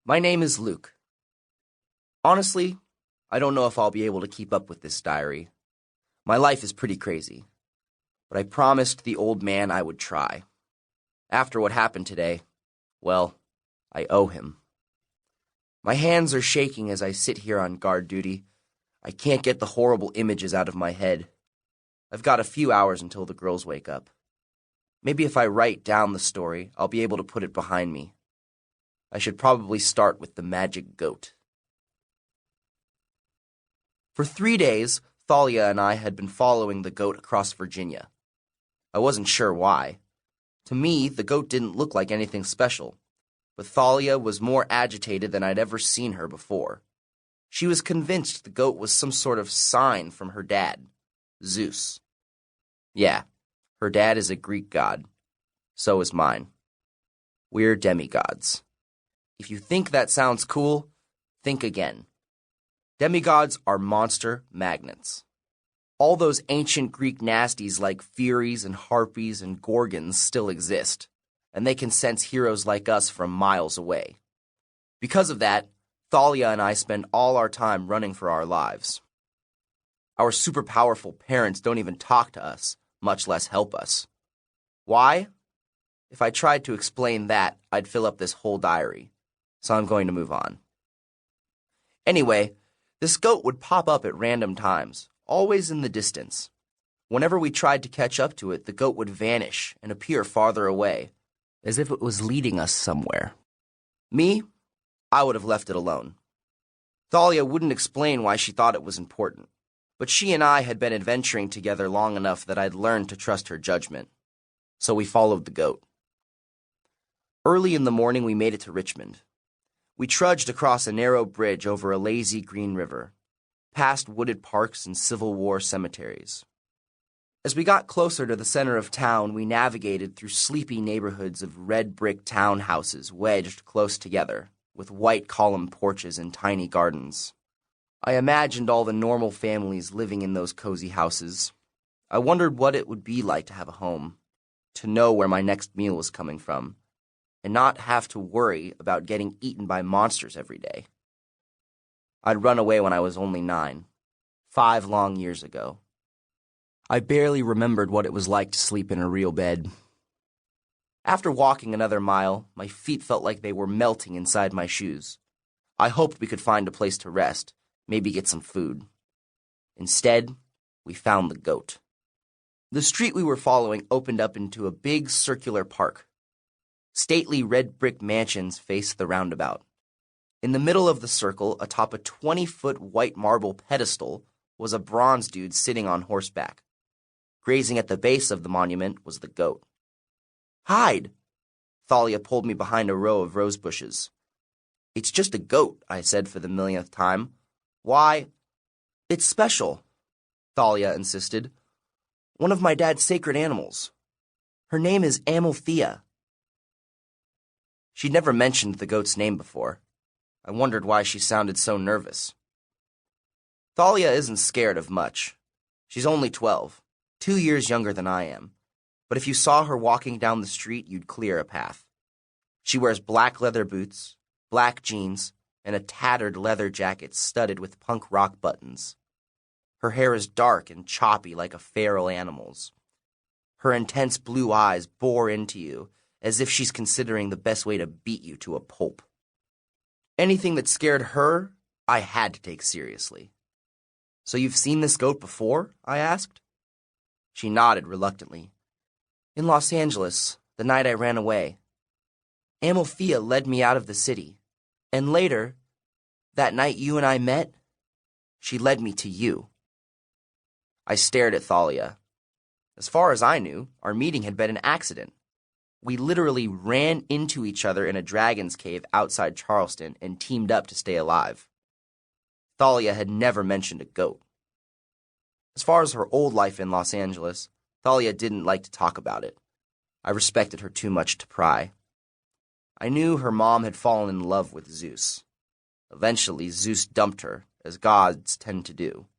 My name is Luke. Honestly, I don't know if I'll be able to keep up with this diary. My life is pretty crazy, but I promised the old man I would try. After what happened today, well, I owe him. My hands are shaking as I sit here on guard duty. I can't get the horrible images out of my head. I've got a few hours until the girls wake up. Maybe if I write down the story, I'll be able to put it behind me. I should probably start with the magic goat. For 3 days, Thalia and I had been following the goat across Virginia. I wasn't sure why. To me, the goat didn't look like anything special, but Thalia was more agitated than I'd ever seen her before. She was convinced the goat was some sort of sign from her dad, Zeus. Yeah, her dad is a Greek god. So is mine. We're demigods. If you think that sounds cool, think again. Demigods are monster magnets. All those ancient Greek nasties like Furies and Harpies and Gorgons still exist, and they can sense heroes like us from miles away. Because of that, Thalia and I spend all our time running for our lives. Our super powerful parents don't even talk to us, much less help us. Why? If I tried to explain that, I'd fill up this whole diary, so I'm going to move on. Anyway, this goat would pop up at random times, always in the distance. Whenever we tried to catch up to it, the goat would vanish and appear farther away, as if it was leading us somewhere. Me, I would have left it alone. Thalia wouldn't explain why she thought it was important, but she and I had been adventuring together long enough that I'd learned to trust her judgment. So we followed the goat. Early in the morning, we made it to Richmond. We trudged across a narrow bridge over a lazy green river, past wooded parks and Civil War cemeteries. As we got closer to the center of town, we navigated through sleepy neighborhoods of red brick townhouses wedged close together, with white column porches and tiny gardens. I imagined all the normal families living in those cozy houses. I wondered what it would be like to have a home, to know where my next meal was coming from, and not have to worry about getting eaten by monsters every day. I'd run away when I was only 9, 5 long years ago. I barely remembered what it was like to sleep in a real bed. After walking another mile, my feet felt like they were melting inside my shoes. I hoped we could find a place to rest, maybe get some food. Instead, we found the goat. The street we were following opened up into a big circular park. Stately red brick mansions faced the roundabout. In the middle of the circle, atop a 20-foot white marble pedestal, was a bronze dude sitting on horseback. Grazing at the base of the monument was the goat. "Hide!" Thalia pulled me behind a row of rose bushes. "It's just a goat," I said for the millionth time. "Why?" "It's special," Thalia insisted. "One of my dad's sacred animals. Her name is Amalthea." She'd never mentioned the goat's name before. I wondered why she sounded so nervous. Thalia isn't scared of much. She's only 12, 2 years younger than I am. But if you saw her walking down the street, you'd clear a path. She wears black leather boots, black jeans, and a tattered leather jacket studded with punk rock buttons. Her hair is dark and choppy like a feral animal's. Her intense blue eyes bore into you, as if she's considering the best way to beat you to a pulp. Anything that scared her, I had to take seriously. "So you've seen this goat before?" I asked. She nodded reluctantly. "In Los Angeles, the night I ran away. Amalthea led me out of the city, and later, that night you and I met, she led me to you." I stared at Thalia. As far as I knew, our meeting had been an accident. We literally ran into each other in a dragon's cave outside Charleston and teamed up to stay alive. Thalia had never mentioned a goat. As far as her old life in Los Angeles, Thalia didn't like to talk about it. I respected her too much to pry. I knew her mom had fallen in love with Zeus. Eventually, Zeus dumped her, as gods tend to do.